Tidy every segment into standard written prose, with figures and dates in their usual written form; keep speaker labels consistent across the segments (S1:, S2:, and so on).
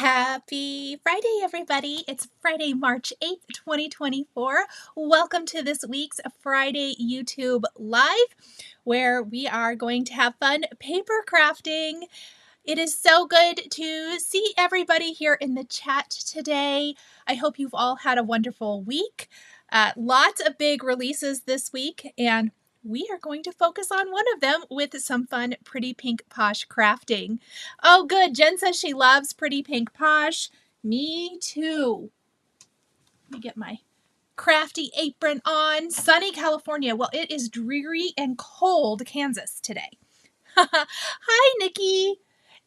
S1: Happy Friday, everybody. It's Friday, March 8th, 2024. Welcome to this week's Friday YouTube Live, where we are going to have fun paper crafting. It is so good to see everybody here in the chat today. I hope you've all had a wonderful week. Lots of big releases this week, and we are going to focus on one of them with some fun Pretty Pink Posh crafting. Oh, good. Jen says she loves Pretty Pink Posh. Me too. Let me get my crafty apron on. Sunny California. Well, it is dreary and cold Kansas today. Hi, Nikki.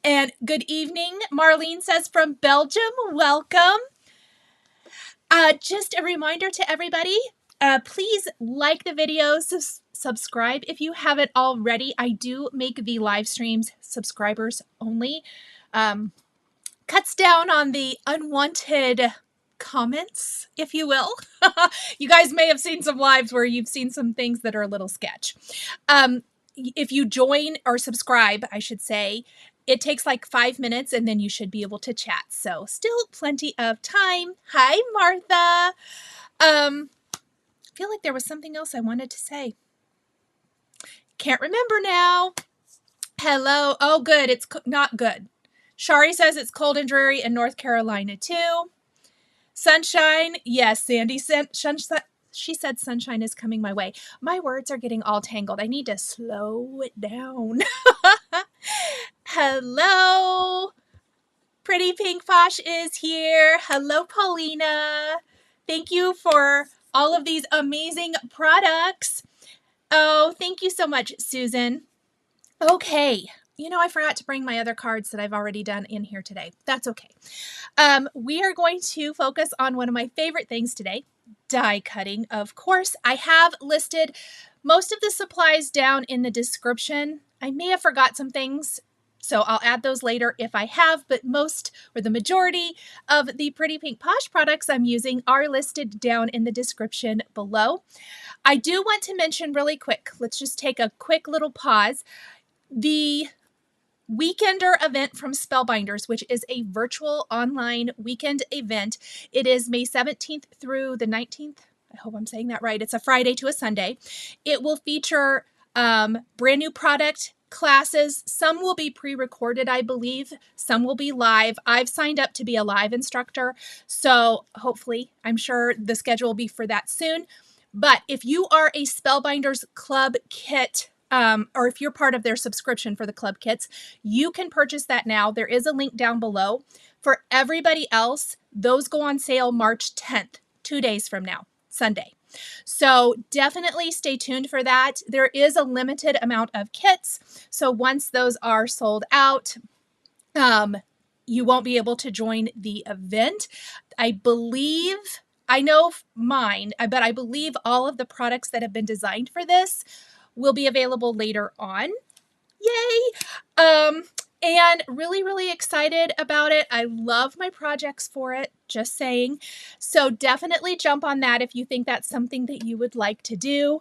S1: And good evening. Marlene says from Belgium. Welcome. Just a reminder to everybody, please like the videos, subscribe if you haven't already. I do make the live streams subscribers only. Cuts down on the unwanted comments, if you will. You guys may have seen some lives where you've seen some things that are a little sketch. If you join or subscribe, I should say, it takes like 5 minutes and then you should be able to chat. So still plenty of time. Hi, Martha. I feel like there was something else I wanted to say. Can't remember now. Hello. Oh, good. It's not good. Shari says it's cold and dreary in North Carolina too. Sunshine. Yes, Sandy said she said sunshine is coming my way. My words are getting all tangled. I need to slow it down. Hello. Pretty Pink Posh is here. Hello, Paulina. Thank you for all of these amazing products. Oh, thank you so much, Susan. Okay. You know, I forgot to bring my other cards that I've already done in here today. That's okay. We are going to focus on one of my favorite things today, die cutting. Of course, I have listed most of the supplies down in the description. I may have forgot some things, so I'll add those later if I have, but most or the majority of the Pretty Pink Posh products I'm using are listed down in the description below. I do want to mention really quick, let's just take a quick little pause, the Weekender event from Spellbinders, which is a virtual online weekend event. It is May 17th through the 19th. I hope I'm saying that right. It's a Friday to a Sunday. It will feature brand new product classes. Some will be pre-recorded, I believe. Some will be live. I've signed up to be a live instructor, so hopefully, I'm sure the schedule will be for that soon. But if you are a Spellbinders Club kit, or if you're part of their subscription for the club kits, you can purchase that now. There is a link down below. For everybody else, those go on sale March 10th, 2 days from now, Sunday. So definitely stay tuned for that. There is a limited amount of kits. So once those are sold out, you won't be able to join the event. I know mine, but I believe all of the products that have been designed for this will be available later on. Yay! And really, really excited about it. I love my projects for it, just saying. So definitely jump on that if you think that's something that you would like to do.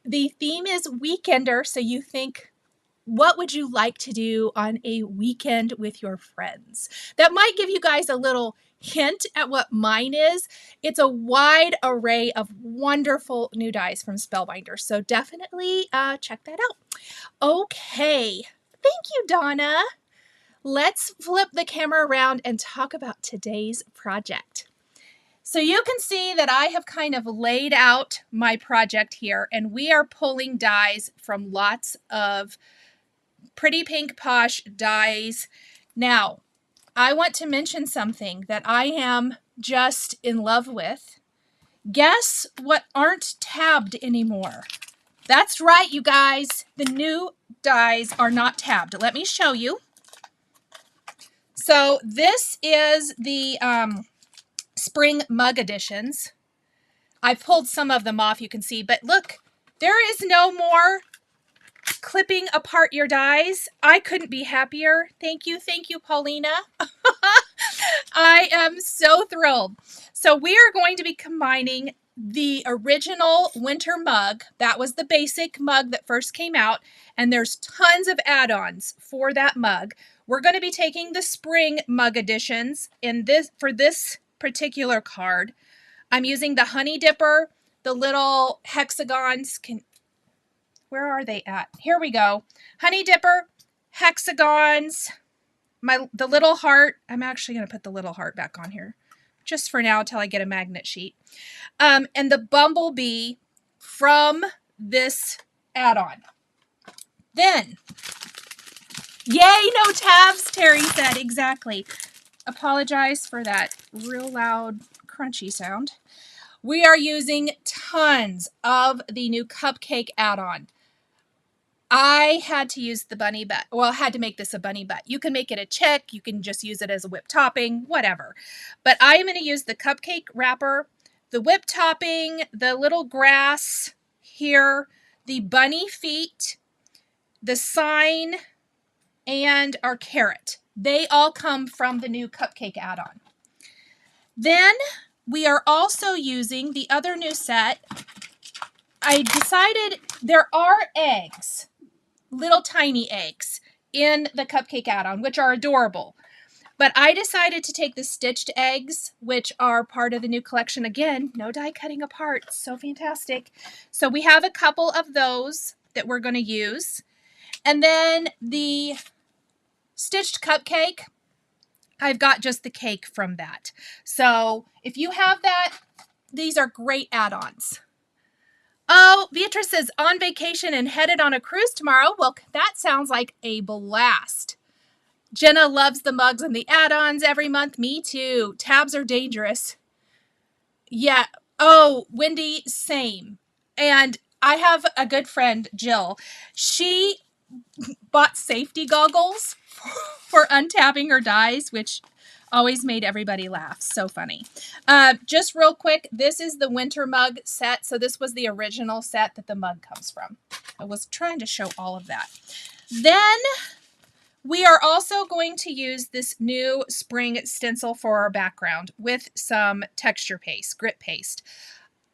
S1: The theme is Weekender, so you think, what would you like to do on a weekend with your friends? That might give you guys a little hint at what mine is. It's a wide array of wonderful new dies from Spellbinders, so definitely check that out. Okay, thank you, Donna. Let's flip the camera around and talk about today's project. So you can see that I have kind of laid out my project here, and we are pulling dies from lots of Pretty Pink Posh dies. Now, I want to mention something that I am just in love with. Guess what aren't tabbed anymore? That's right, you guys. The new dies are not tabbed. Let me show you. So this is the spring mug editions. I pulled some of them off, you can see, but look, there is no more clipping apart your dies. I couldn't be happier. Thank you, Paulina. I am so thrilled. So we are going to be combining the original winter mug. That was the basic mug that first came out, and there's tons of add-ons for that mug We're going to be taking the spring mug editions for this particular card. I'm using the Honey Dipper, the little hexagons. Where are they at? Here we go. Honey Dipper, hexagons, the little heart. I'm actually going to put the little heart back on here just for now until I get a magnet sheet. And the bumblebee from this add-on. Then, yay, no tabs, Terry said. Exactly. Apologize for that real loud crunchy sound. We are using tons of the new Cupcake add-on. I had to use the bunny butt. Well, I had to make this a bunny butt. You can make it a chick. You can just use it as a whipped topping, whatever. But I am going to use the Cupcake wrapper, the whipped topping, the little grass here, the bunny feet, the sign, and our carrot. They all come from the new Cupcake add-on. Then we are also using the other new set. I decided there are eggs, little tiny eggs, in the Cupcake add-on, which are adorable. But I decided to take the stitched eggs, which are part of the new collection. Again, no die cutting apart. So fantastic. So we have a couple of those that we're going to use. And then the stitched cupcake, I've got just the cake from that. So if you have that, these are great add-ons. Oh, Beatrice says, on vacation and headed on a cruise tomorrow. Well, that sounds like a blast. Jenna loves the mugs and the add-ons every month. Me too. Tabs are dangerous. Yeah. Oh, Wendy, same. And I have a good friend, Jill. She bought safety goggles for untabbing her dies, which always made everybody laugh. So funny. Just real quick, this is the winter mug set. So this was the original set that the mug comes from. I was trying to show all of that. Then we are also going to use this new spring stencil for our background with some texture paste, grit paste.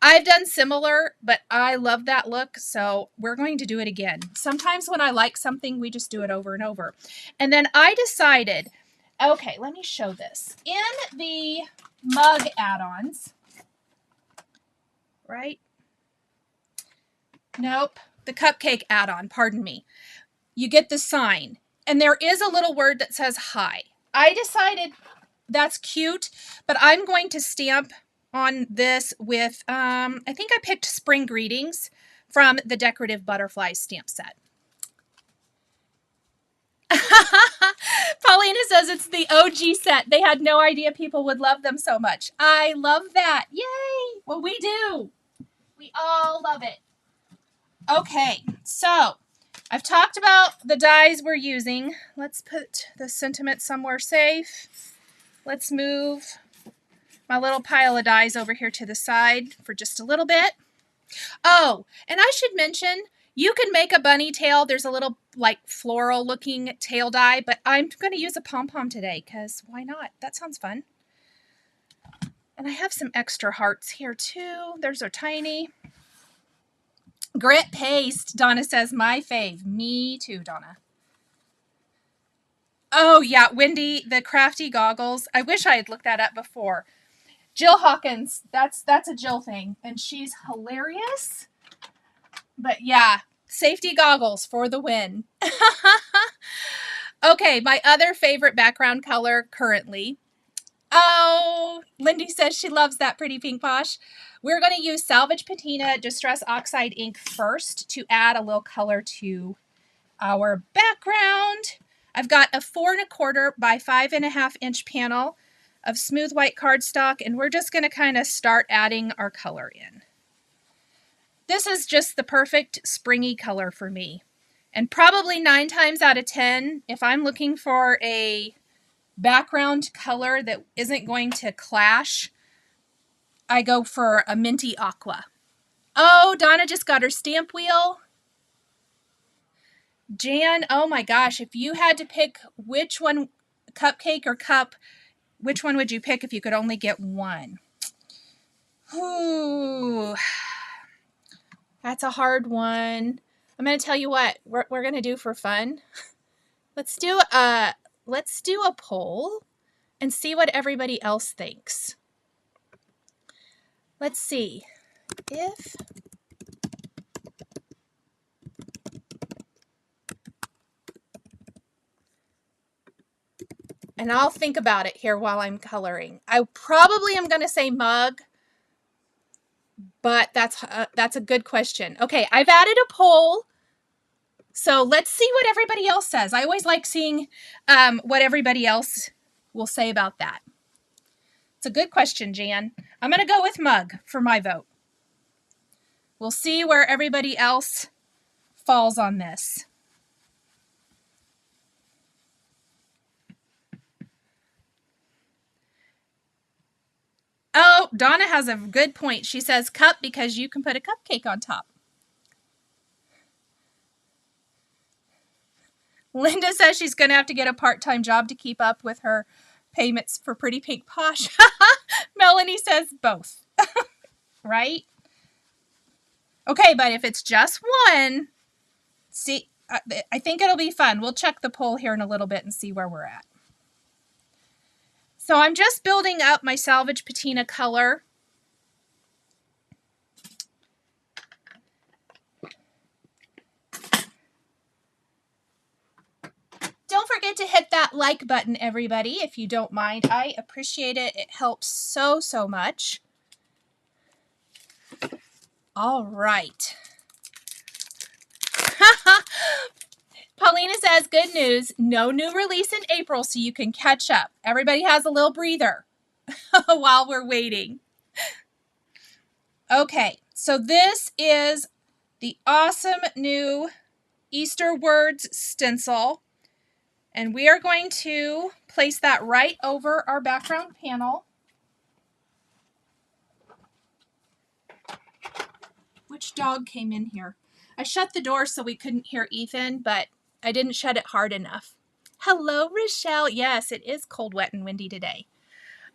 S1: I've done similar, but I love that look, so we're going to do it again. Sometimes when I like something, we just do it over and over. And then I decided, okay, let me show this. In the mug add-ons, right? Nope, the Cupcake add-on, pardon me. You get the sign, and there is a little word that says hi. I decided that's cute, but I'm going to stamp on this with, I think I picked Spring Greetings from the Decorative Butterflies stamp set. Paulina says it's the OG set. They had no idea people would love them so much. I love that. Yay! Well, we do. We all love it. Okay, so I've talked about the dies we're using. Let's put the sentiment somewhere safe. Let's move my little pile of dies over here to the side for just a little bit. Oh, and I should mention, you can make a bunny tail. There's a little like floral looking tail die, but I'm going to use a pom-pom today because why not? That sounds fun. And I have some extra hearts here too. Theirs are tiny. Grit paste, Donna says, my fave. Me too, Donna. Oh yeah, Wendy, the crafty goggles. I wish I had looked that up before. Jill Hawkins, that's a Jill thing, and she's hilarious. But yeah, safety goggles for the win. Okay, my other favorite background color currently. Oh, Lindy says she loves that pretty pink Posh. We're going to use Salvaged Patina Distress Oxide ink first to add a little color to our background. I've got a 4 1/4 by 5 1/2 inch panel of smooth white cardstock, and we're just going to kind of start adding our color in. This is just the perfect springy color for me. And probably 9 times out of 10, if I'm looking for a background color that isn't going to clash, I go for a minty aqua. Oh, Donna just got her stamp wheel. Jan, oh my gosh, if you had to pick which one, Cupcake or Cup, which one would you pick if you could only get one? Ooh, that's a hard one. I'm going to tell you what we're going to do for fun. Let's do let's do a poll and see what everybody else thinks. Let's see if and I'll think about it here while I'm coloring. I probably am going to say mug, but that's a good question. Okay, I've added a poll. So let's see what everybody else says. I always like seeing what everybody else will say about that. It's a good question, Jan. I'm going to go with mug for my vote. We'll see where everybody else falls on this. Oh, Donna has a good point. She says cup because you can put a cupcake on top. Linda says she's going to have to get a part-time job to keep up with her payments for Pretty Pink Posh. Melanie says both. Right? Okay, but if it's just one, see, I think it'll be fun. We'll check the poll here in a little bit and see where we're at. So I'm just building up my Salvaged Patina color. Don't forget to hit that like button, everybody, if you don't mind. I appreciate it. It helps so, so much. All right. Paulina says, good news, no new release in April, so you can catch up. Everybody has a little breather while we're waiting. Okay, so this is the awesome new Easter Words stencil. And we are going to place that right over our background panel. Which dog came in here? I shut the door so we couldn't hear Ethan, but I didn't shut it hard enough. Hello, Rochelle. Yes, it is cold, wet, and windy today.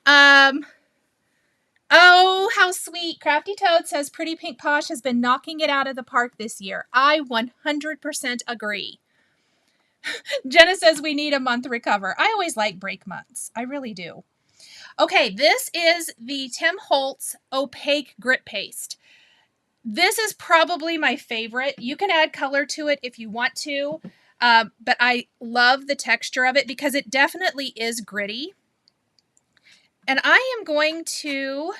S1: Oh, how sweet. Crafty Toad says Pretty Pink Posh has been knocking it out of the park this year. I 100% agree. Jenna says we need a month recover. I always like break months. I really do. Okay, this is the Tim Holtz Opaque Grit Paste. This is probably my favorite. You can add color to it if you want to, but I love the texture of it because it definitely is gritty. And I am going to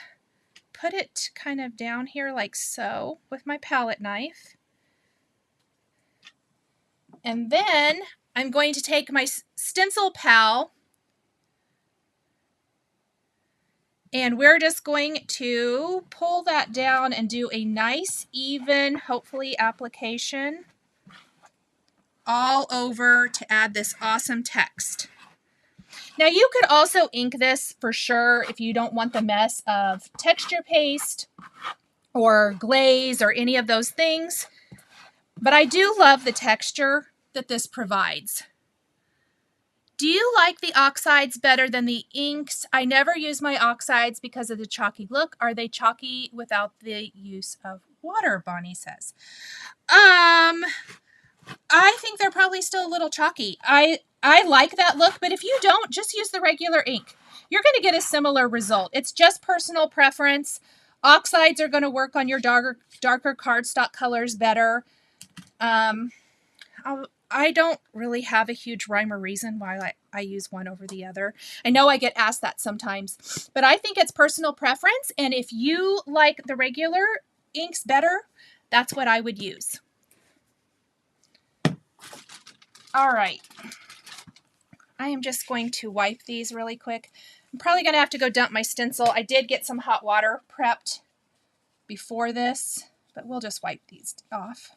S1: put it kind of down here like so with my palette knife. And then I'm going to take my Stencil Pal and we're just going to pull that down and do a nice, even, hopefully, application all over to add this awesome text. Now, you could also ink this for sure if you don't want the mess of texture paste or glaze or any of those things. But I do love the texture that this provides. Do you like the oxides better than the inks? I never use my oxides because of the chalky look. Are they chalky without the use of water, Bonnie says. I think they're probably still a little chalky. I like that look, but if you don't, just use the regular ink. You're going to get a similar result. It's just personal preference. Oxides are going to work on your darker cardstock colors better. I don't really have a huge rhyme or reason why I use one over the other. I know I get asked that sometimes, but I think it's personal preference. And if you like the regular inks better, that's what I would use. All right. I am just going to wipe these really quick. I'm probably going to have to go dump my stencil. I did get some hot water prepped before this, but we'll just wipe these off.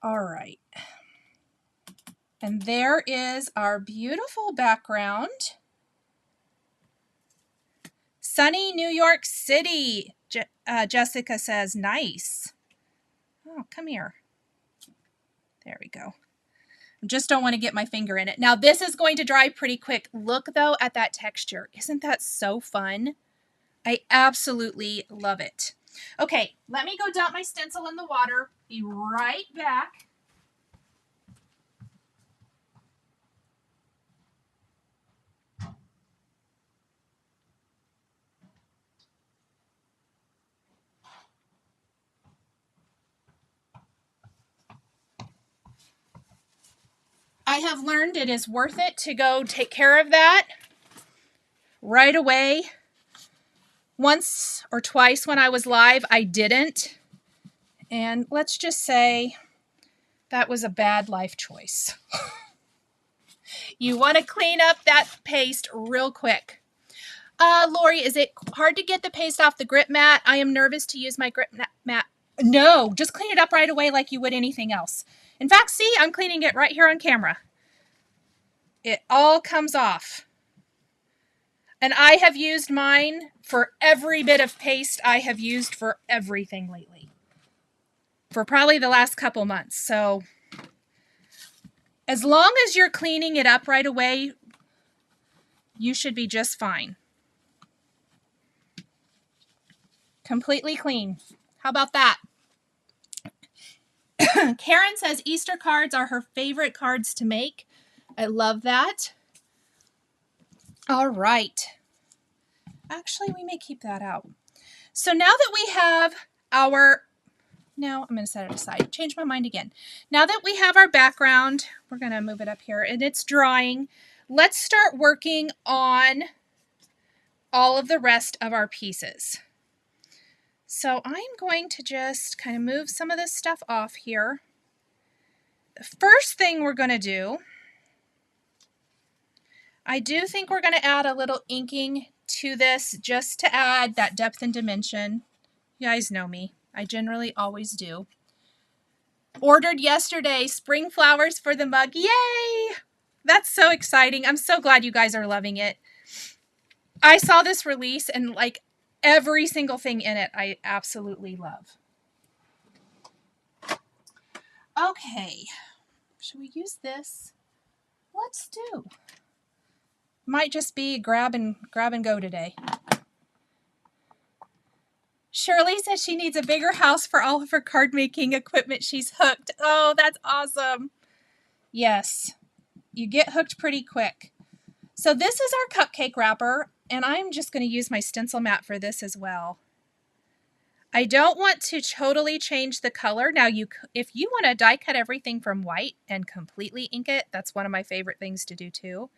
S1: All right. And there is our beautiful background. Sunny New York City, Jessica says, nice. Oh, come here. There we go. I just don't want to get my finger in it. Now, this is going to dry pretty quick. Look, though, at that texture. Isn't that so fun? I absolutely love it. Okay, let me go dump my stencil in the water. Be right back. I have learned it is worth it to go take care of that right away. Once or twice when I was live, I didn't. And let's just say that was a bad life choice. You want to clean up that paste real quick. Lori, is it hard to get the paste off the grip mat? I am nervous to use my grip mat. No, just clean it up right away like you would anything else. In fact, see, I'm cleaning it right here on camera. It all comes off. And I have used mine for every bit of paste I have used for everything lately. For probably the last couple months. So as long as you're cleaning it up right away, you should be just fine. Completely clean. How about that? Karen says Easter cards are her favorite cards to make. I love that. All right. Actually, we may keep that out. So now that we have our... No, I'm going to set it aside. Change my mind again. Now that we have our background, we're going to move it up here, and it's drying. Let's start working on all of the rest of our pieces. So I'm going to just kind of move some of this stuff off here. The first thing we're going to do, I do think we're going to add a little inking to this just to add that depth and dimension. You guys know me. I generally always do. Ordered yesterday, spring flowers for the mug. Yay! That's so exciting. I'm so glad you guys are loving it. I saw this release and like every single thing in it, I absolutely love. Okay. Should we use this? Let's do. Might just be grab and go today. Shirley says she needs a bigger house for all of her card making equipment. She's hooked. Oh, that's awesome. Yes, you get hooked pretty quick. So this is our cupcake wrapper, and I'm just going to use my stencil mat for this as well. I don't want to totally change the color. Now, if you want to die cut everything from white and completely ink it, that's one of my favorite things to do too.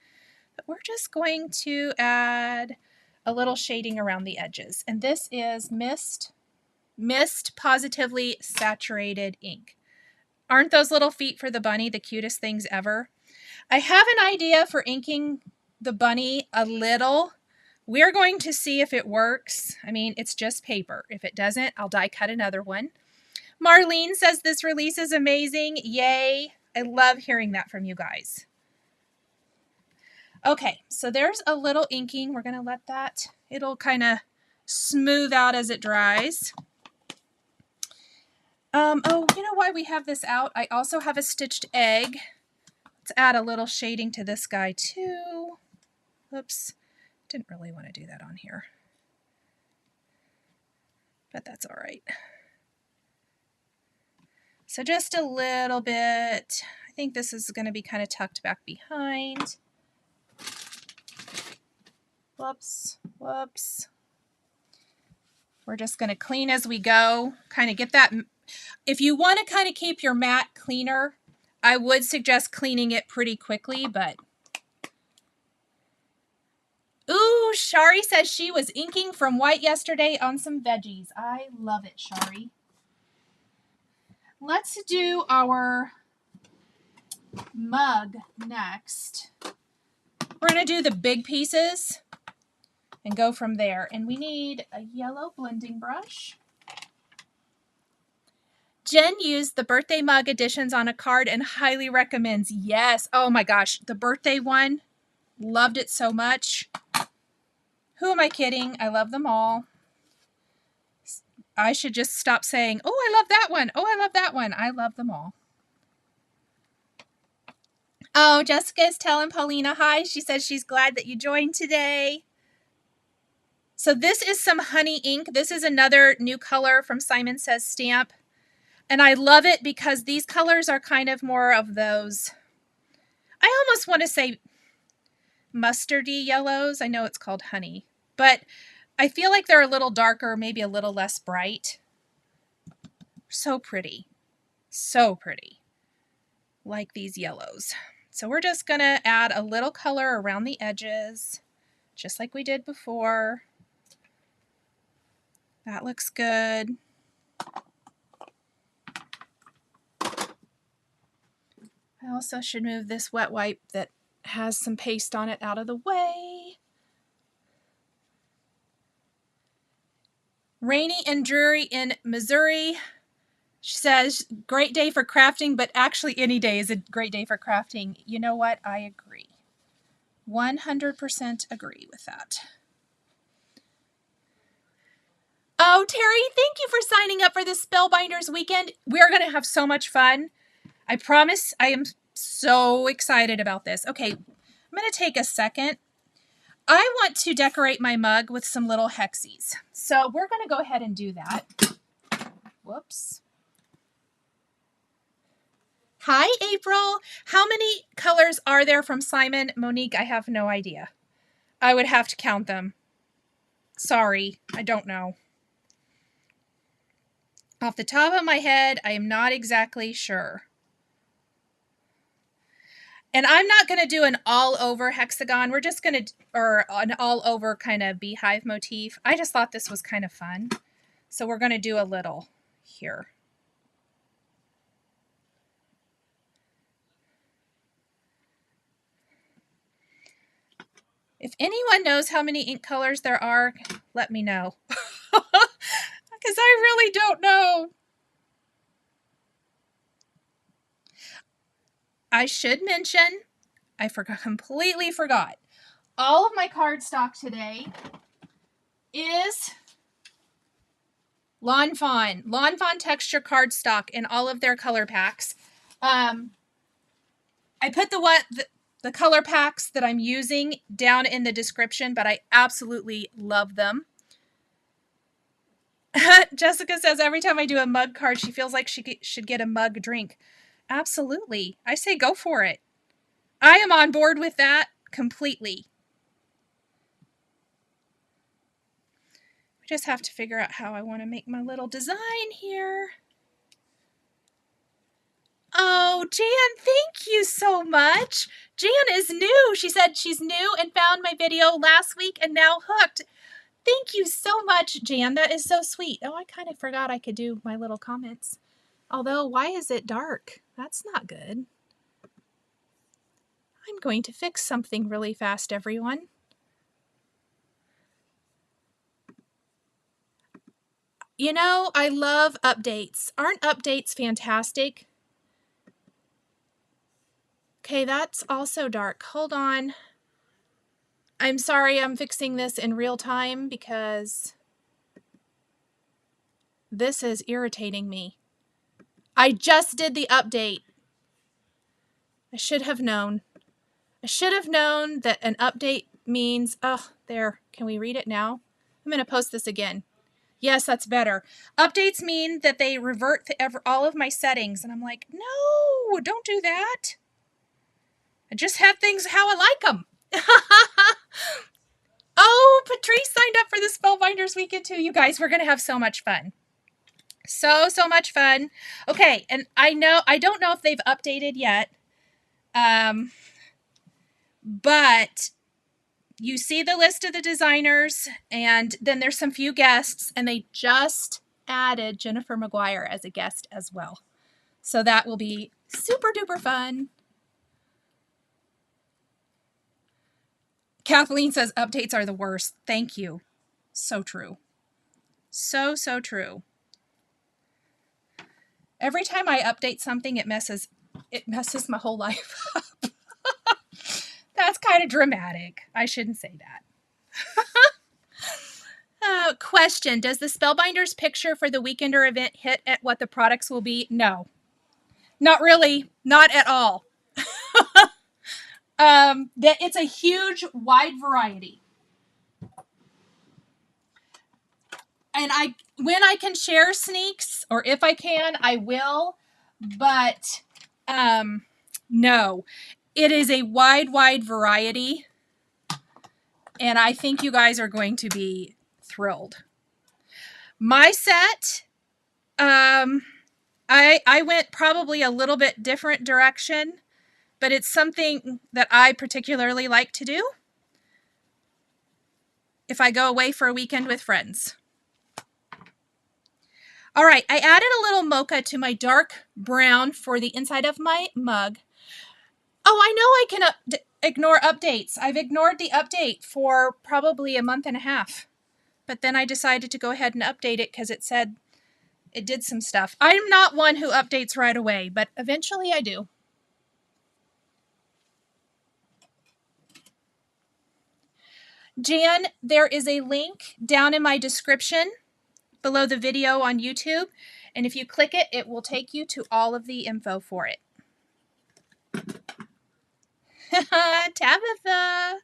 S1: But we're just going to add a little shading around the edges. And this is Mist Positively Saturated ink. Aren't those little feet for the bunny the cutest things ever? I have an idea for inking the bunny a little. We're going to see if it works. I mean, it's just paper. If it doesn't, I'll die cut another one. Marlene says this release is amazing. Yay. I love hearing that from you guys. Okay, so there's a little inking. We're going to let that, it'll kind of smooth out as it dries. Oh, you know why we have this out? I also have a stitched egg. Let's add a little shading to this guy too. Oops, didn't really want to do that on here. But that's all right. So just a little bit. I think this is going to be kind of tucked back behind. Whoops, whoops. We're just going to clean as we go, kind of get that. If you want to kind of keep your mat cleaner, I would suggest cleaning it pretty quickly, but. Ooh, Shari says she was inking from white yesterday on some veggies. I love it, Shari. Let's do our mug next. We're going to do the big pieces and go from there. And we need a yellow blending brush. Jen used the birthday mug editions on a card and highly recommends. Yes. Oh my gosh. The birthday one. Loved it so much. Who am I kidding? I love them all. I should just stop saying, oh, I love that one. Oh, I love that one. I love them all. Oh, Jessica is telling Paulina hi. She says she's glad that you joined today. So this is some honey ink. This is another new color from Simon Says Stamp. And I love it because these colors are kind of more of those, I almost want to say mustardy yellows. I know it's called honey, but I feel like they're a little darker, maybe a little less bright. So pretty. So pretty. Like these yellows. So we're just going to add a little color around the edges, just like we did before. That looks good. I also should move this wet wipe that has some paste on it out of the way. Rainy and dreary in Missouri. She says, great day for crafting, but actually any day is a great day for crafting. You know what? I agree. 100% agree with that. Oh, Terry, thank you for signing up for the Spellbinders weekend. We're going to have so much fun. I promise. I am so excited about this. Okay, I'm going to take a second. I want to decorate my mug with some little hexies. So we're going to go ahead and do that. Whoops. Hi, April. How many colors are there from Simon? Monique, I have no idea. I would have to count them. Sorry, I don't know. Off the top of my head, I am not exactly sure. And I'm not going to do an all-over hexagon. We're just going to, or an all-over kind of beehive motif. I just thought this was kind of fun. So we're going to do a little here. If anyone knows how many ink colors there are, let me know. Because I really don't know. I should mention, I completely forgot. All of my cardstock today is Lawn Fawn texture cardstock in all of their color packs. I put the color packs that I'm using down in the description, but I absolutely love them. Jessica says every time I do a mug card, she feels like she should get a mug drink. Absolutely. I say go for it. I am on board with that completely. I just have to figure out how I want to make my little design here. Oh, Jan, thank you so much. Jan is new. She said she's new and found my video last week and now hooked. Thank you so much, Jan. That is so sweet. Oh, I kind of forgot I could do my little comments. Although, why is it dark? That's not good. I'm going to fix something really fast, everyone. You know, I love updates. Aren't updates fantastic? Okay, that's also dark. Hold on. I'm sorry, I'm fixing this in real time because this is irritating me. I just did the update. I should have known. I should have known that an update means, oh, there. Can we read it now? I'm going to post this again. Yes, that's better. Updates mean that they revert to all of my settings. And I'm like, no, don't do that. I just have things how I like them. Oh, Patrice signed up for the Spellbinders weekend too. You guys, we're going to have so much fun. So much fun. Okay, and I don't know if they've updated yet. But you see the list of the designers, and then there's some few guests, and they just added Jennifer McGuire as a guest as well. So that will be super duper fun. Kathleen says updates are the worst. Thank you. So true. So true. Every time I update something, it messes my whole life up. That's kind of dramatic. I shouldn't say that. Question. Does the Spellbinders picture for the Weekender event hit at what the products will be? No. Not really. Not at all. That it's a huge, wide variety. And when I can share sneaks, or if I can, I will. But no. It is a wide variety. And I think you guys are going to be thrilled. My set, I went probably a little bit different direction but it's something that I particularly like to do if I go away for a weekend with friends. All right, I added a little mocha to my dark brown for the inside of my mug. Oh, I know I can ignore updates. I've ignored the update for probably a month and a half. But then I decided to go ahead and update it because it said it did some stuff. I'm not one who updates right away, but eventually I do. Jan, there is a link down in my description below the video on YouTube. And if you click it, it will take you to all of the info for it. Tabitha.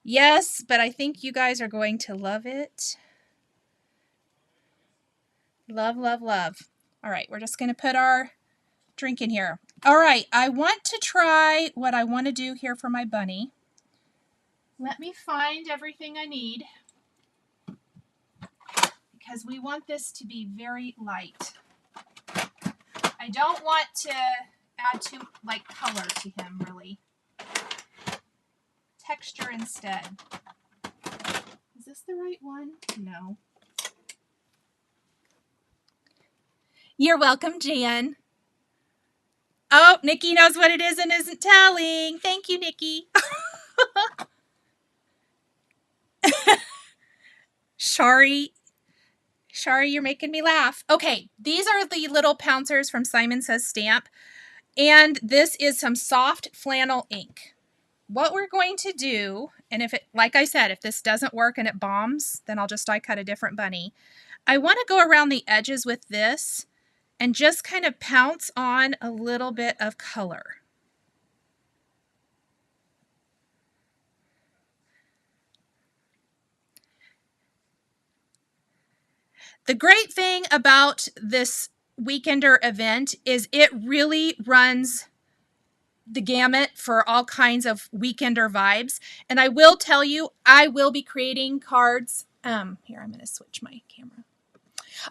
S1: Yes, but I think you guys are going to love it. Love, love, love. All right, we're just going to put our drink in here. All right, I want to try what I want to do here for my bunny. Let me find everything I need because we want this to be very light. I don't want to add too like color to him, really. Texture instead. Is this the right one? No. You're welcome, Jan. Oh, Nikki knows what it is and isn't telling. Thank you, Nikki. Shari, you're making me laugh. Okay, these are the little pouncers from Simon Says Stamp. And this is some soft flannel ink. What we're going to do, and if it, like I said, if this doesn't work and it bombs, then I'll just die cut a different bunny. I want to go around the edges with this and just kind of pounce on a little bit of color. The great thing about this Weekender event is it really runs the gamut for all kinds of Weekender vibes. And I will tell you, I will be creating cards. Here, I'm going to switch my camera.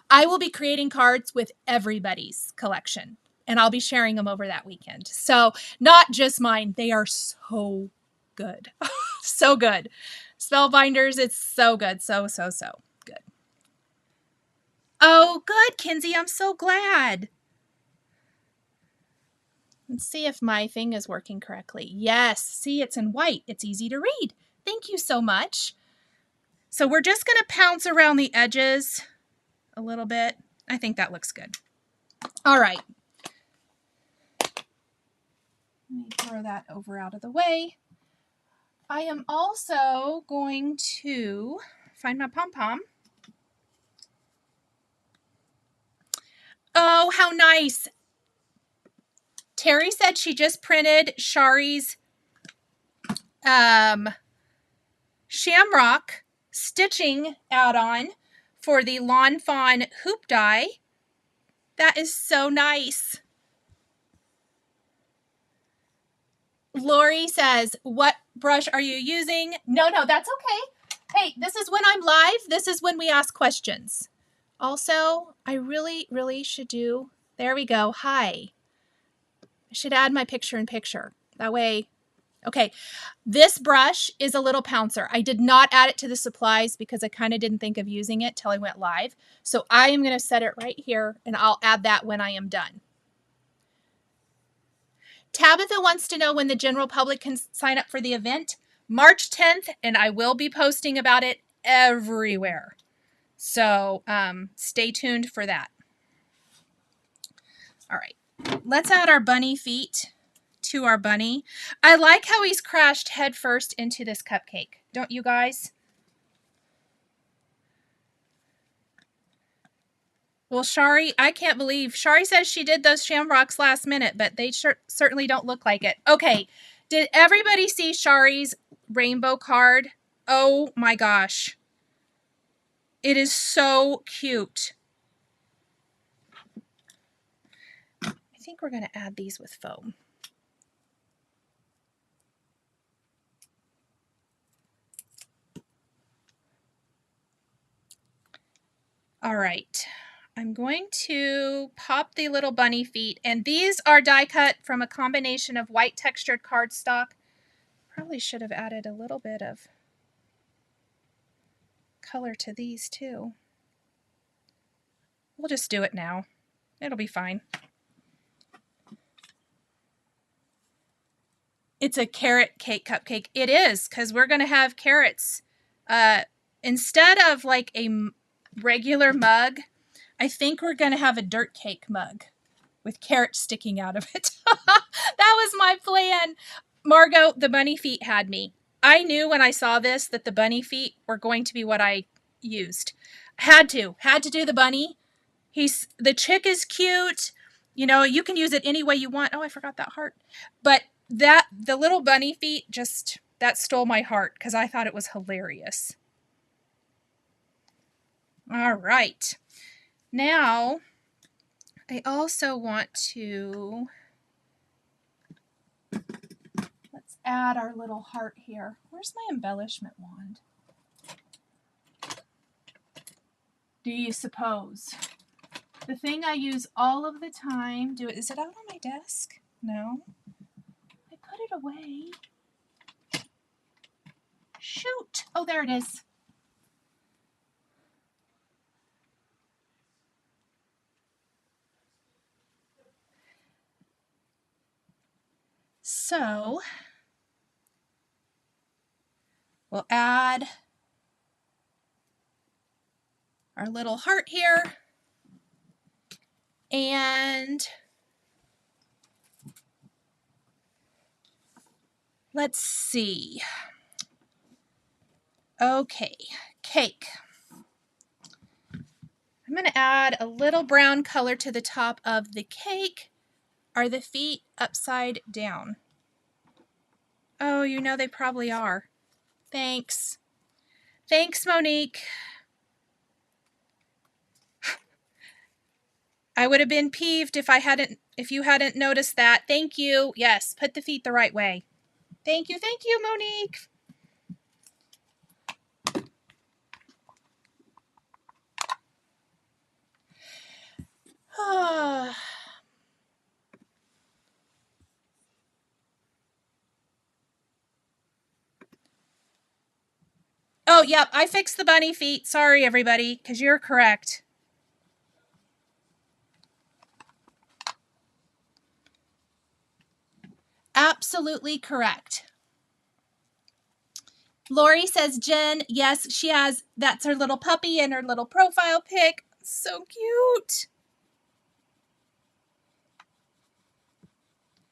S1: I will be creating cards with everybody's collection, and I'll be sharing them over that weekend. So not just mine. They are so good. So good. Spellbinders, it's so good. So good. Oh, good, Kinsey. I'm so glad. Let's see if my thing is working correctly. Yes. See, it's in white. It's easy to read. Thank you so much. So we're just going to pounce around the edges a little bit. I think that looks good. All right. Let me throw that over out of the way. I am also going to find my pom-pom. Oh, how nice. Terry said she just printed Shari's Shamrock stitching add-on for the Lawn Fawn hoop die. That is so nice. Lori says, what brush are you using? No, that's okay. Hey, this is when I'm live. This is when we ask questions. Also, I really should do, there we go. Hi. I should add my picture in picture. That way, okay. This brush is a little pouncer. I did not add it to the supplies because I kind of didn't think of using it till I went live. So I am going to set it right here and I'll add that when I am done. Tabitha wants to know when the general public can sign up for the event. March 10th, and I will be posting about it everywhere. So stay tuned for that. All right, let's add our bunny feet to our bunny. I like how he's crashed headfirst into this cupcake. Don't you guys? Well, Shari, I can't believe. Shari says she did those shamrocks last minute, but they certainly don't look like it. Okay, did everybody see Shari's rainbow card? Oh my gosh. It is so cute. I think we're going to add these with foam. All right. I'm going to pop the little bunny feet, and these are die cut from a combination of white textured cardstock. Probably should have added a little bit of color to these too. We'll just do it now. It'll be fine. It's a carrot cake cupcake. It is, because we're going to have carrots. Instead of like a regular mug, I think we're going to have a dirt cake mug with carrots sticking out of it. That was my plan. Margot, the bunny feet had me. I knew when I saw this that the bunny feet were going to be what I used. Had to do the bunny. The chick is cute. You know, you can use it any way you want. Oh, I forgot that heart. But the little bunny feet that stole my heart because I thought it was hilarious. All right. Now, I also want to, let's add our little heart here. Where's my embellishment wand? Do you suppose? The thing I use all of the time. Is it out on my desk? No. I put it away. Shoot. Oh, there it is. So, we'll add our little heart here. And let's see. Okay, cake. I'm going to add a little brown color to the top of the cake. Are the feet upside down? Oh, you know they probably are. Thanks. Thanks, Monique. I would have been peeved if you hadn't noticed that. Thank you. Yes, put the feet the right way. Thank you, Monique. Oh, yep, I fixed the bunny feet. Sorry, everybody, because you're correct. Absolutely correct. Lori says, Jen, yes, she has, that's her little puppy and her little profile pic. So cute.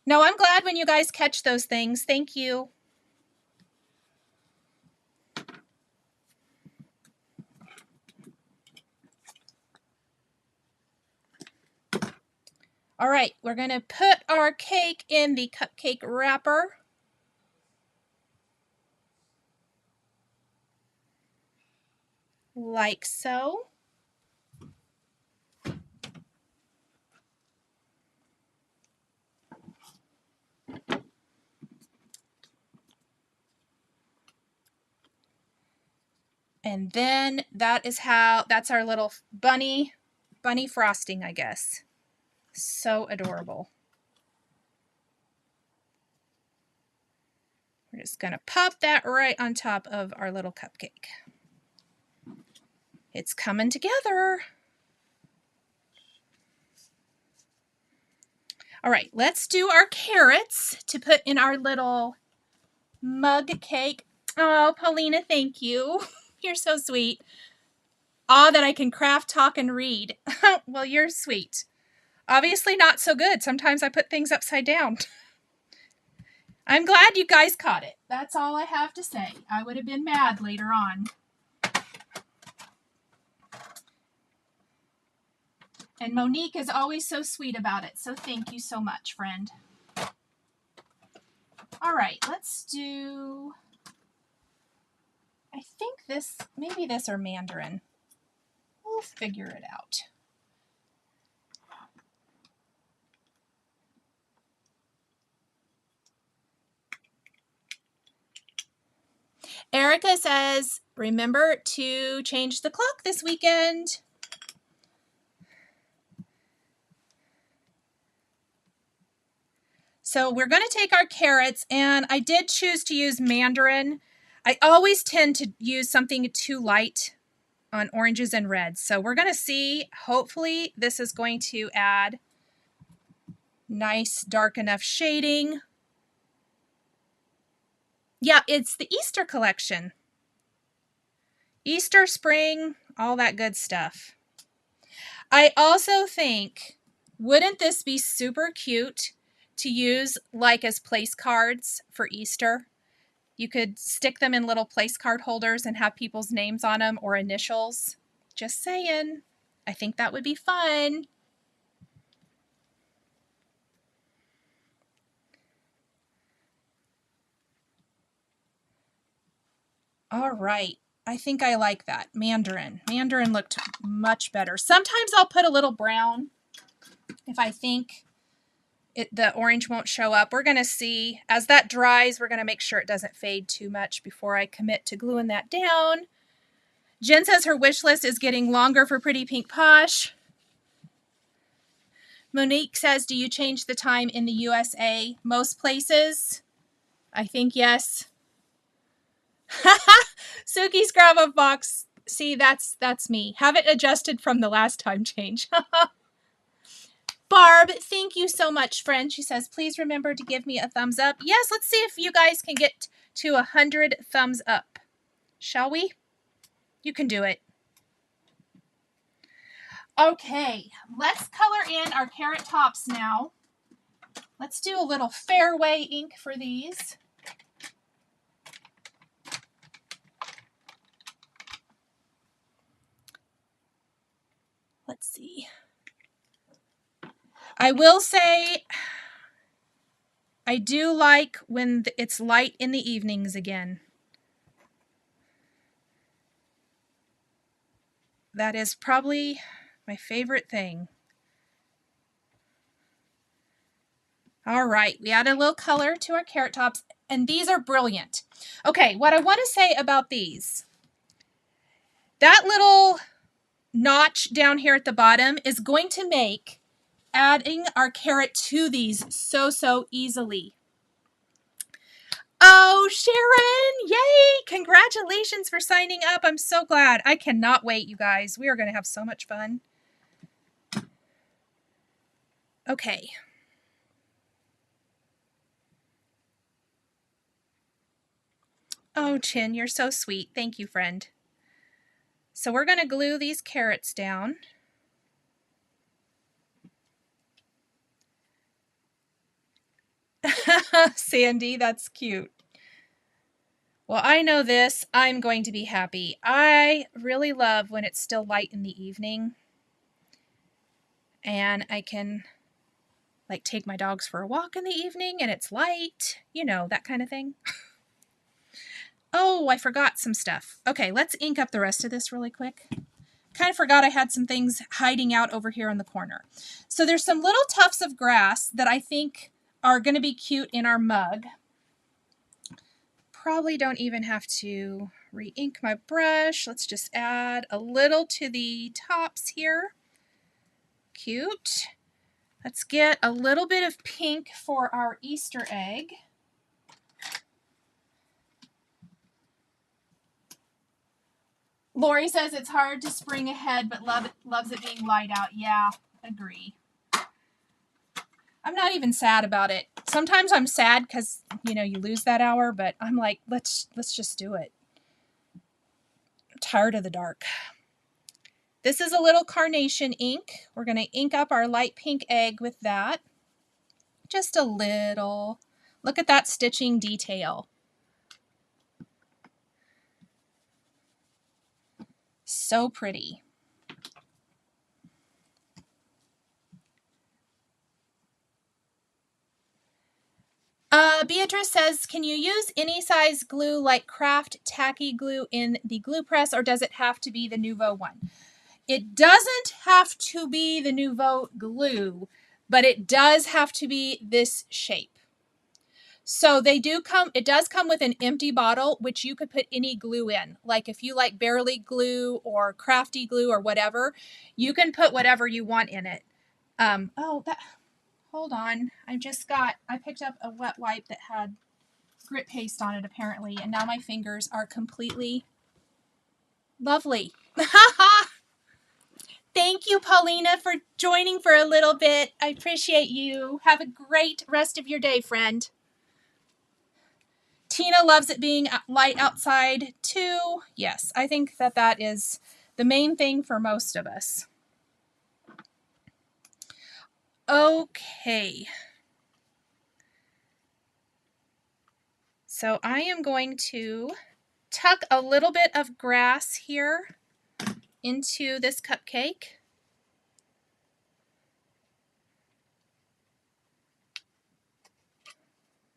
S1: No, I'm glad when you guys catch those things. Thank you. All right, we're going to put our cake in the cupcake wrapper. Like so. And then that's our little bunny frosting, I guess. So adorable. We're just going to pop that right on top of our little cupcake. It's coming together. All right, let's do our carrots to put in our little mug cake. Oh, Paulina, thank you. You're so sweet. That I can craft, talk, and read. Well, you're sweet. Obviously not so good. Sometimes I put things upside down. I'm glad you guys caught it. That's all I have to say. I would have been mad later on. And Monique is always so sweet about it. So thank you so much, friend. All right, let's do, I think maybe this or mandarin. We'll figure it out. Erica says, remember to change the clock this weekend. So we're going to take our carrots, and I did choose to use mandarin. I always tend to use something too light on oranges and reds. So we're going to see, hopefully this is going to add nice dark enough shading. Yeah, it's the Easter collection. Easter, spring, all that good stuff. I also think, wouldn't this be super cute to use like as place cards for Easter? You could stick them in little place card holders and have people's names on them or initials. Just saying. I think that would be fun. All right. I think I like that. Mandarin. Mandarin looked much better. Sometimes I'll put a little brown if I think the orange won't show up. We're going to see. As that dries, we're going to make sure it doesn't fade too much before I commit to gluing that down. Jen says her wish list is getting longer for Pretty Pink Posh. Monique says, do you change the time in the USA? Most places? I think yes. Suki's grab a box. See, that's me. Have it adjusted from the last time change. Barb, thank you so much, friend. She says, please remember to give me a thumbs up. Yes, let's see if you guys can get to 100 thumbs up. Shall we? You can do it. Okay, let's color in our carrot tops now. Let's do a little fairway ink for these. Let's see. I will say I do like when it's light in the evenings again. That is probably my favorite thing. All right, we added a little color to our carrot tops, and these are brilliant. Okay, what I want to say about these, that little notch down here at the bottom is going to make adding our carrot to these so easily. Oh, Sharon, yay! Congratulations for signing up. I'm so glad. I cannot wait, you guys. We are going to have so much fun. Okay. Oh, Chin, you're so sweet. Thank you, friend. So we're going to glue these carrots down. Sandy, that's cute. Well, I know this. I'm going to be happy. I really love when it's still light in the evening. And I can like take my dogs for a walk in the evening and it's light. You know, that kind of thing. Oh, I forgot some stuff. Okay, let's ink up the rest of this really quick. Kind of forgot I had some things hiding out over here in the corner. So there's some little tufts of grass that I think are going to be cute in our mug. Probably don't even have to re-ink my brush. Let's just add a little to the tops here. Cute. Let's get a little bit of pink for our Easter egg. Lori says it's hard to spring ahead, but loves it being light out. Yeah, agree. I'm not even sad about it. Sometimes I'm sad because, you know, you lose that hour, but I'm like, let's just do it. I'm tired of the dark. This is a little carnation ink. We're going to ink up our light pink egg with that. Just a little. Look at that stitching detail. So pretty. Beatrice says, can you use any size glue like craft tacky glue in the glue press, or does it have to be the Nouveau one? It doesn't have to be the Nouveau glue, but it does have to be this shape. So they do come, it does come with an empty bottle, which you could put any glue in. Like if you like Barely glue or crafty glue or whatever, you can put whatever you want in it. Hold on. I picked up a wet wipe that had grit paste on it apparently, and now my fingers are completely lovely. Thank you, Paulina, for joining for a little bit. I appreciate you. Have a great rest of your day, friend. Tina loves it being light outside too. Yes, I think that is the main thing for most of us. Okay. So I am going to tuck a little bit of grass here into this cupcake.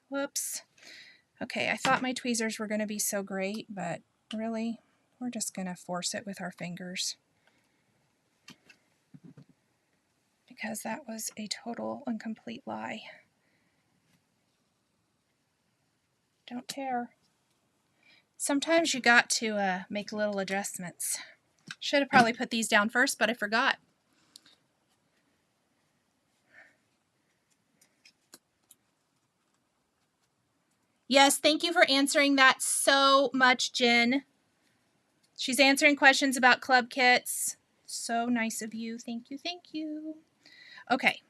S1: Whoops. Okay, I thought my tweezers were going to be so great, but really, we're just going to force it with our fingers, because that was a total and complete lie. Don't tear. Sometimes you got to make little adjustments. Should have probably put these down first, but I forgot. Yes, thank you for answering that so much, Jen. She's answering questions about club kits. So nice of you. Thank you, thank you. Okay.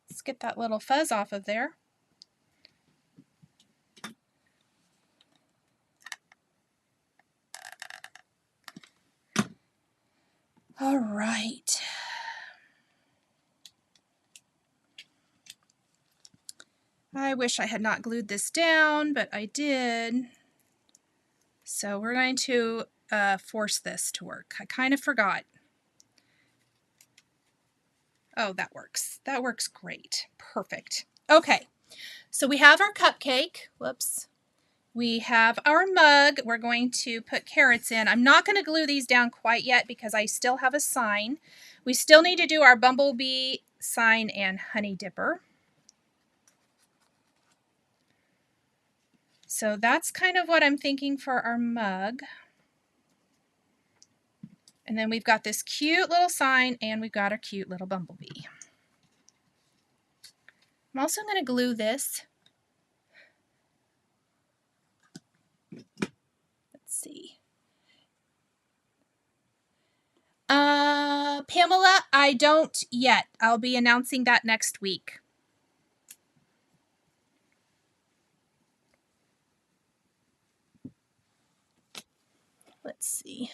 S1: Let's get that little fuzz off of there. All right. I wish I had not glued this down, but I did. So we're going to force this to work. I kind of forgot. Oh, that works. That works great. Perfect. Okay. So we have our cupcake. Whoops. We have our mug. We're going to put carrots in. I'm not going to glue these down quite yet because I still have a sign. We still need to do our bumblebee sign and honey dipper. So that's kind of what I'm thinking for our mug. And then we've got this cute little sign and we've got our cute little bumblebee. I'm also going to glue this. Let's see. Pamela, I don't yet. I'll be announcing that next week. Let's see.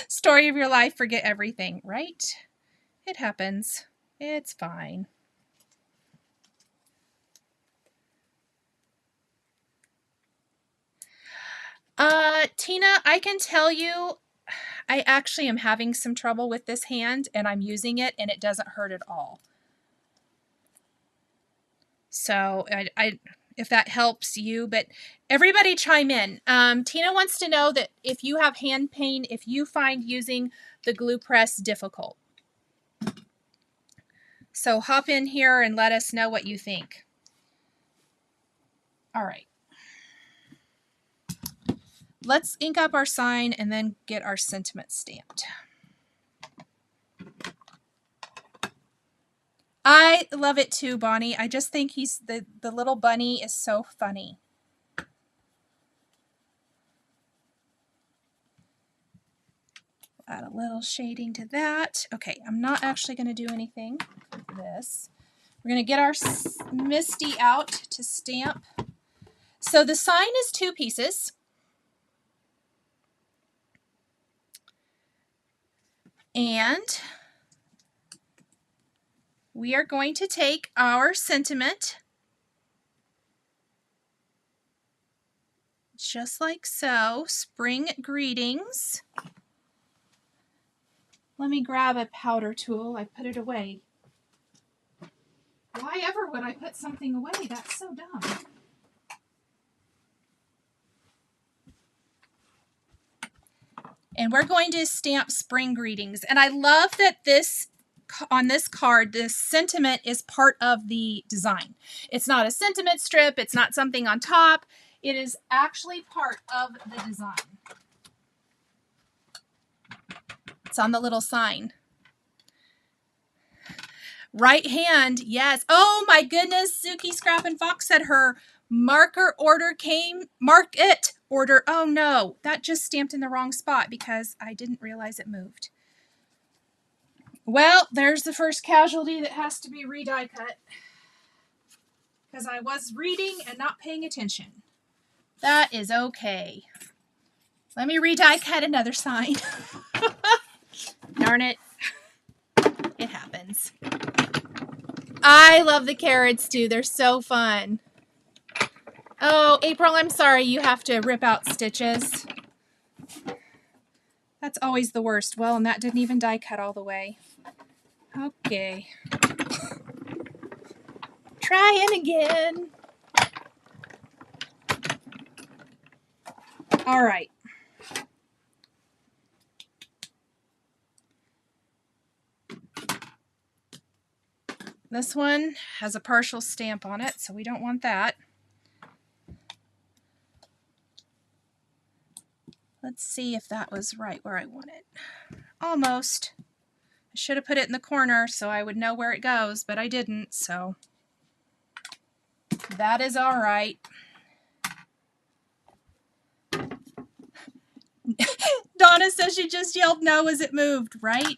S1: Story of your life, forget everything, right? It happens. It's fine. Tina, I can tell you, I actually am having some trouble with this hand and I'm using it and it doesn't hurt at all. So if that helps you, but everybody chime in. Tina wants to know that if you have hand pain, if you find using the glue press difficult. So hop in here and let us know what you think. All right. Let's ink up our sign and then get our sentiment stamped. I love it too, Bonnie. I just think he's the little bunny is so funny. Add a little shading to that. Okay, I'm not actually going to do anything with this. We're going to get our Misty out to stamp. So the sign is 2 pieces. And we are going to take our sentiment, just like so. Spring greetings. Let me grab a powder tool. I put it away. Why ever would I put something away? That's so dumb. And we're going to stamp spring greetings. And I love that this, on this card, this sentiment is part of the design. It's not a sentiment strip. It's not something on top. It is actually part of the design. It's on the little sign. Right hand, yes. Oh my goodness, Suki Scrap and Fox said her marker order came. Mark it order. Oh no, that just stamped in the wrong spot because I didn't realize it moved. Well, there's the first casualty that has to be re-die cut because I was reading and not paying attention. That is okay. Let me re-die cut another sign. Darn it. It happens. I love the carrots too. They're so fun. Oh, April, I'm sorry you have to rip out stitches. That's always the worst. Well, and that didn't even die cut all the way. Okay. Trying again. All right. This one has a partial stamp on it, so we don't want that. Let's see if that was right where I want it. Almost. I should have put it in the corner so I would know where it goes, but I didn't, so that is all right. Donna says she just yelled no as it moved, right?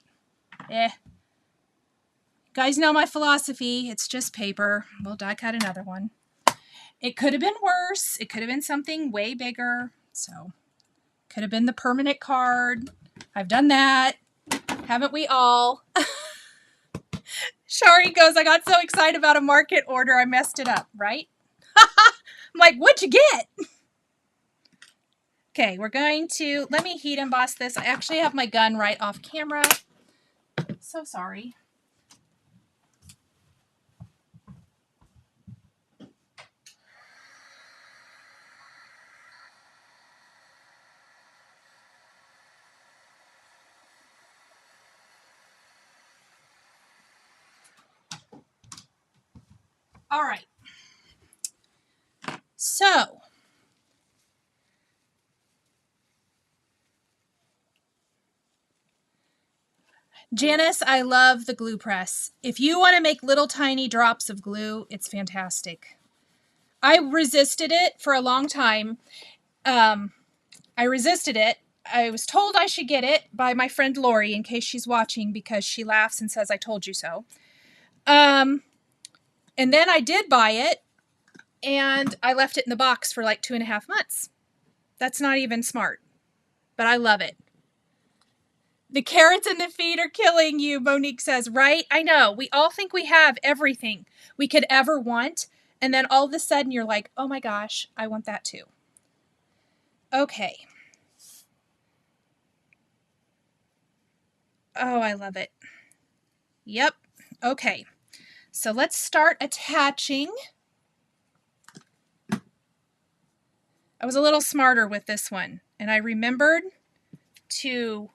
S1: Guys know my philosophy. It's just paper. We'll die cut another one. It could have been worse. It could have been something way bigger. So, could have been the permanent card. I've done that. Haven't we all? Shari goes, I got so excited about a market order, I messed it up, right? I'm like, what'd you get? Okay, we're going to, let me heat emboss this. I actually have my gun right off camera. So sorry. All right. So, Janice, I love the glue press. If you want to make little tiny drops of glue, it's fantastic. I resisted it for a long time. I resisted it. I was told I should get it by my friend Lori in case she's watching because she laughs and says I told you so. And then I did buy it and I left it in the box for like 2.5 months. That's not even smart, but I love it. The carrots and the feet are killing you, Monique says, right? I know. We all think we have everything we could ever want. And then all of a sudden you're like, oh my gosh, I want that too. Okay. Oh, I love it. Yep. Okay. So let's start attaching. I was a little smarter with this one, and I remembered to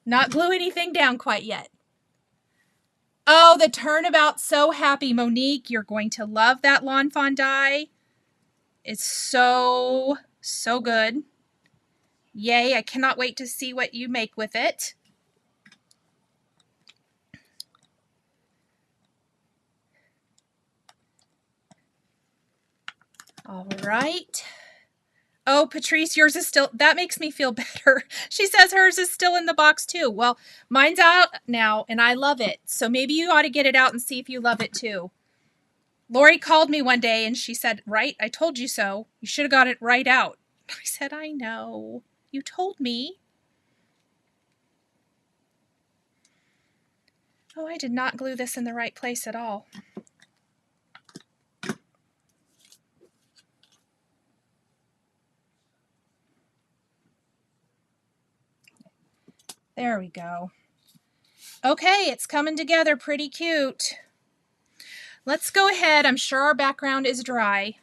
S1: not glue anything down quite yet. Oh, the turnabout, so happy. Monique, you're going to love that Lawn Fawn die. It's so, so good. Yay, I cannot wait to see what you make with it. All right. Oh, Patrice, yours is still, that makes me feel better. She says hers is still in the box too. Well, mine's out now and I love it. So maybe you ought to get it out and see if you love it too. Lori called me one day and she said, right, I told you so. You should have got it right out. I said, I know. You told me. Oh, I did not glue this in the right place at all. There we go. Okay, it's coming together pretty cute. Let's go ahead. I'm sure our background is dry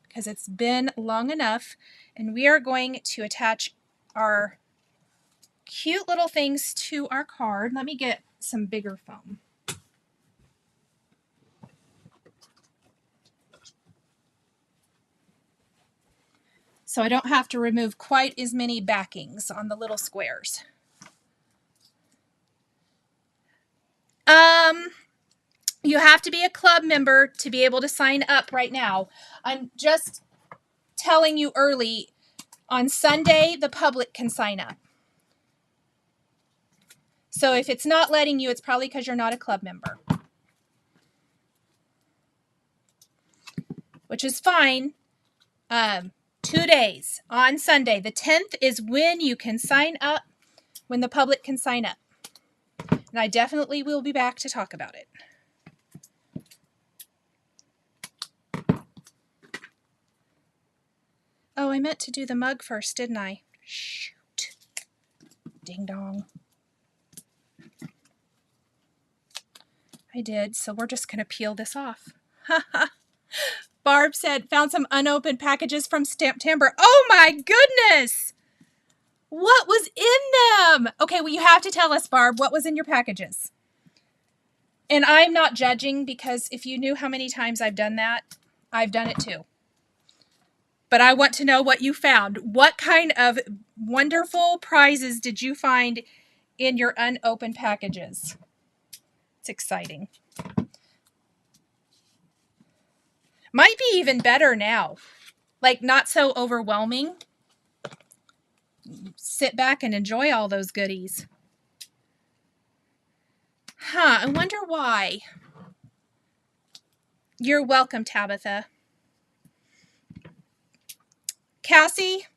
S1: because it's been long enough. And we are going to attach our cute little things to our card. Let me get some bigger foam. so I don't have to remove quite as many backings on the little squares. You have to be a club member to be able to sign up right now. I'm just telling you early, on Sunday, the public can sign up. So if it's not letting you, it's probably because you're not a club member. Which is fine. 2 days on Sunday. The 10th is when you can sign up, when the public can sign up. And I definitely will be back to talk about it. Oh, I meant to do the mug first, didn't I? Shoot. Ding dong. I did, so we're just going to peel this off. Barb said, found some unopened packages from September. Oh my goodness! What was in them? Okay, well, you have to tell us, Barb, what was in your packages. And I'm not judging, because if you knew how many times I've done that, I've done it too. But I want to know what you found. What kind of wonderful prizes did you find in your unopened packages? It's exciting. Might be even better now. Like, not so overwhelming. Sit back and enjoy all those goodies. Huh, I wonder why. You're welcome, Tabitha. Cassie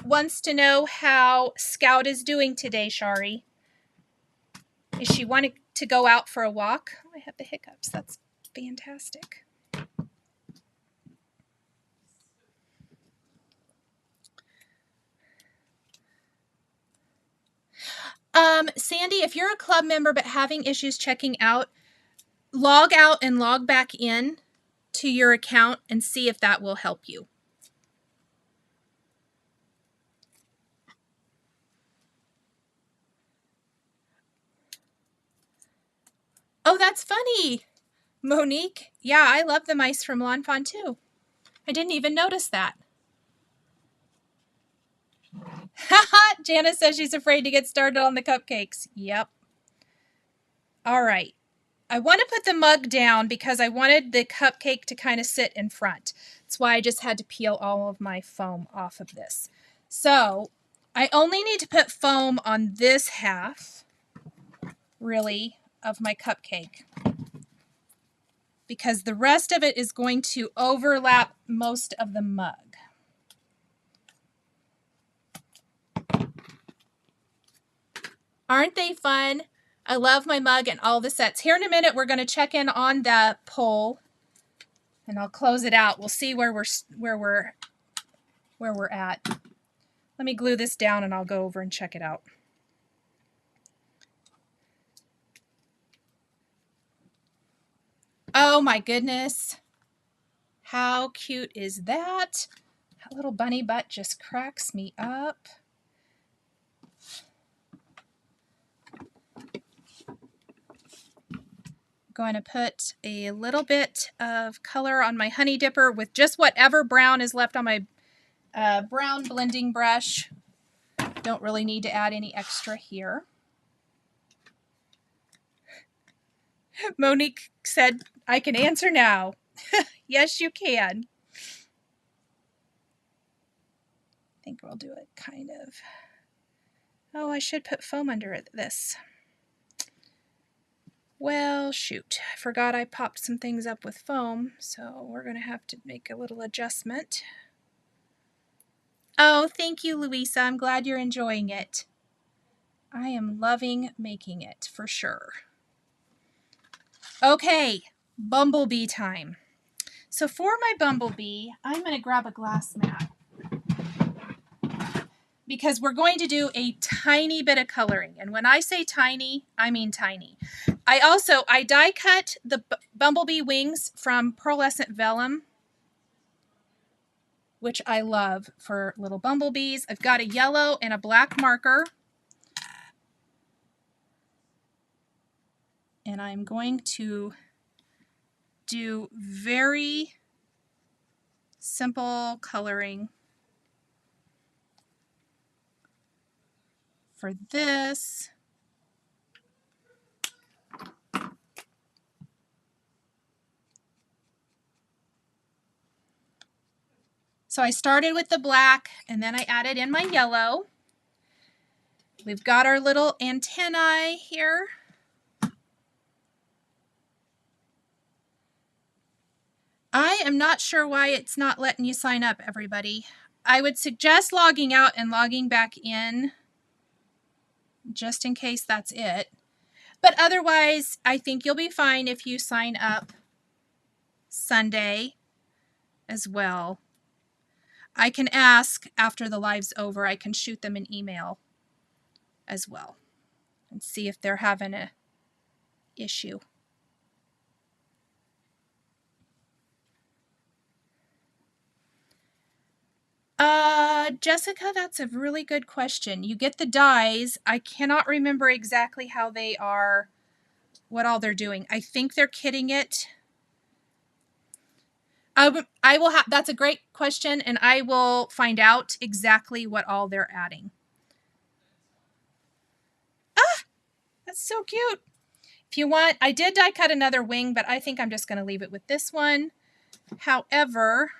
S1: wants to know how Scout is doing today, Shari. Is she wanting to go out for a walk? Oh, I have the hiccups. That's fantastic. Sandy, if you're a club member but having issues checking out and log back in to your account and see if that will help you. Oh, that's funny, Monique. Yeah, I love the mice from Lawn Fawn too. I didn't even notice that. Haha, Janice says she's afraid to get started on the cupcakes. Yep. All right. I want to put the mug down because I wanted the cupcake to kind of sit in front. That's why I just had to peel all of my foam off of this. So I only need to put foam on this half, really, of my cupcake, because the rest of it is going to overlap most of the mug. Aren't they fun? I love my mug and all the sets. Here in a minute, we're going to check in on the poll, and I'll close it out. We'll see where we're at. Let me glue this down, and I'll go over and check it out. Oh my goodness. How cute is that? That little bunny butt just cracks me up. Going to put a little bit of color on my honey dipper with just whatever brown is left on my brown blending brush. Don't really need to add any extra here. Monique said, I can answer now. Yes, you can. I think we'll do it kind of. Oh, I should put foam under this. Well, shoot. I forgot I popped some things up with foam, so we're going to have to make a little adjustment. Oh, thank you, Louisa. I'm glad you're enjoying it. I am loving making it, for sure. Okay, bumblebee time. So for my bumblebee, I'm going to grab a glass mat, because we're going to do a tiny bit of coloring. And when I say tiny, I mean tiny. I die cut the bumblebee wings from pearlescent vellum, which I love for little bumblebees. I've got a yellow and a black marker. And I'm going to do very simple coloring for this. So I started with the black and then I added in my yellow. We've got our little antennae here. I am not sure why it's not letting you sign up, everybody. I would suggest logging out and logging back in just in case that's it. But otherwise, I think you'll be fine if you sign up Sunday as well. I can ask after the live's over. I can shoot them an email as well and see if they're having an issue. Jessica, that's a really good question. You get the dies. I cannot remember exactly how they are, what all they're doing. I think they're kitting it. I will have, that's a great question, and I will find out exactly what all they're adding. Ah, that's so cute. If you want, I did die cut another wing, but I think I'm just going to leave it with this one. However,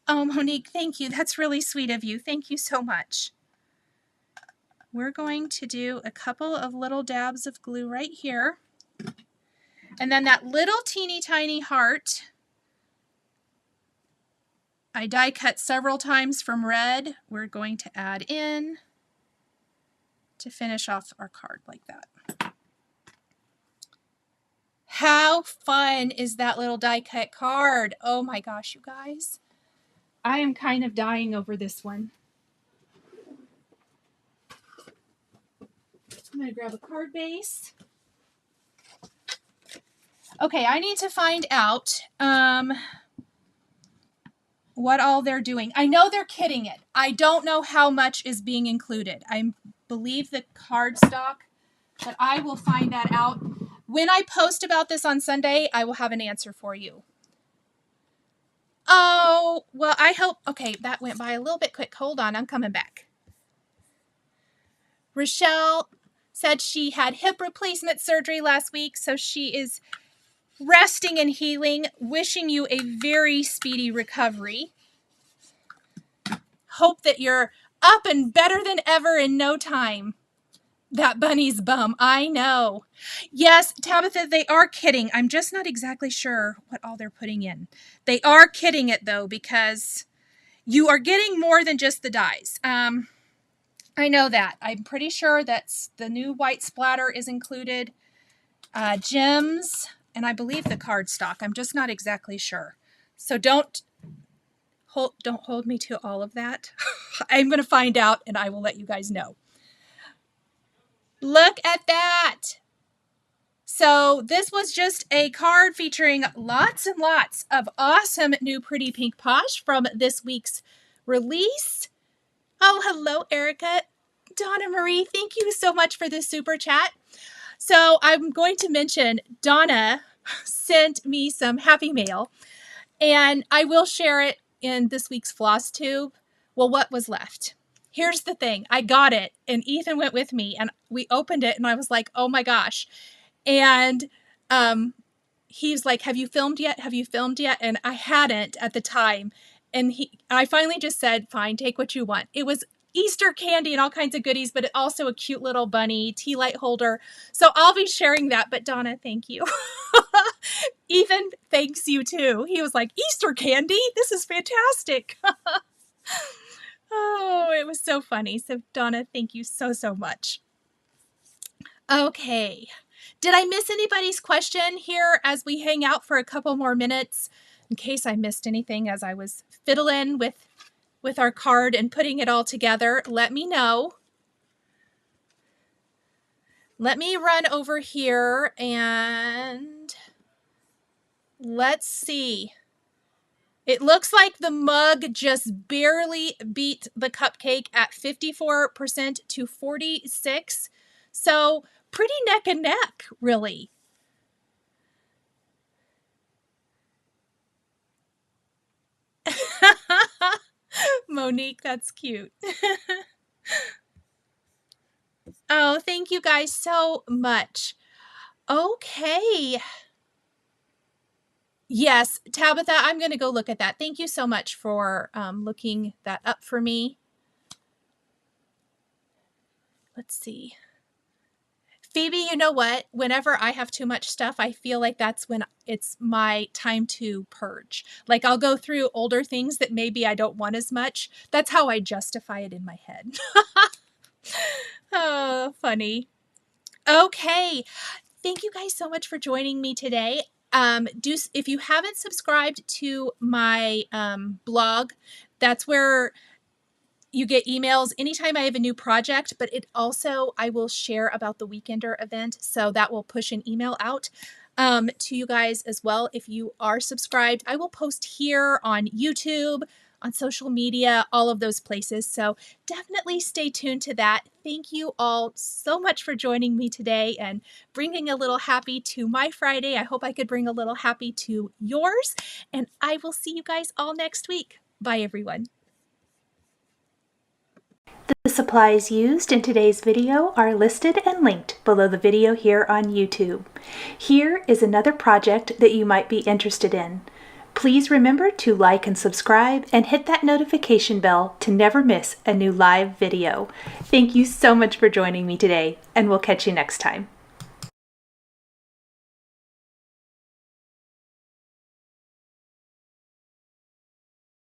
S1: oh, Monique, thank you. That's really sweet of you. Thank you so much. We're going to do a couple of little dabs of glue right here. And then that little teeny tiny heart, I die cut several times from red. We're going to add in to finish off our card like that. How fun is that little die cut card? Oh my gosh, you guys. I am kind of dying over this one. I'm going to grab a card base. Okay, I need to find out what all they're doing. I know they're kitting it. I don't know how much is being included. I believe the cardstock, but I will find that out. When I post about this on Sunday, I will have an answer for you. Oh, well, I hope, okay, that went by a little bit quick. Hold on, I'm coming back. Rochelle said she had hip replacement surgery last week, so she is resting and healing, wishing you a very speedy recovery. Hope that you're up and better than ever in no time. That bunny's bum, I know. Yes, Tabitha, they are kidding. I'm just not exactly sure what all they're putting in. They are kidding it, though, because you are getting more than just the dies. I know that. I'm pretty sure that the new white splatter is included. Gems. And I believe the cardstock. I'm just not exactly sure. So don't hold me to all of that. I'm going to find out and I will let you guys know. Look at that. So this was just a card featuring lots and lots of awesome new Pretty Pink Posh from this week's release. Oh, hello, Erica. Donna Marie, thank you so much for this super chat. So I'm going to mention Donna sent me some happy mail, and I will share it in this week's floss tube. Well, what was left? Here's the thing. I got it, and Ethan went with me, and we opened it, and I was like, oh my gosh. And he's like, have you filmed yet? Have you filmed yet? And I hadn't at the time. And I finally just said, fine, take what you want. It was Easter candy and all kinds of goodies, but also a cute little bunny tea light holder. So I'll be sharing that. But Donna, thank you. Ethan thanks you too. He was like, Easter candy? This is fantastic. Oh, it was so funny. So Donna, thank you so, so much. Okay. Did I miss anybody's question here as we hang out for a couple more minutes? In case I missed anything as I was fiddling with our card and putting it all together, let me know. Let me run over here and let's see. It looks like the mug just barely beat the cupcake at 54% to 46%. So pretty neck and neck, really. Monique, that's cute. Oh, thank you guys so much. Okay. Yes, Tabitha, I'm going to go look at that. Thank you so much for looking that up for me. Let's see. Phoebe, you know what? Whenever I have too much stuff, I feel like that's when it's my time to purge. Like I'll go through older things that maybe I don't want as much. That's how I justify it in my head. Oh, funny. Okay. Thank you guys so much for joining me today. If you haven't subscribed to my blog, that's where you get emails anytime I have a new project, but it also, I will share about the Weekender event. So that will push an email out to you guys as well. If you are subscribed, I will post here on YouTube, on social media, all of those places. So definitely stay tuned to that. Thank you all so much for joining me today and bringing a little happy to my Friday. I hope I could bring a little happy to yours, and I will see you guys all next week. Bye, everyone. The supplies used in today's video are listed and linked below the video here on YouTube. Here is another project that you might be interested in. Please remember to like and subscribe and hit that notification bell to never miss a new live video. Thank you so much for joining me today, and we'll catch you next time.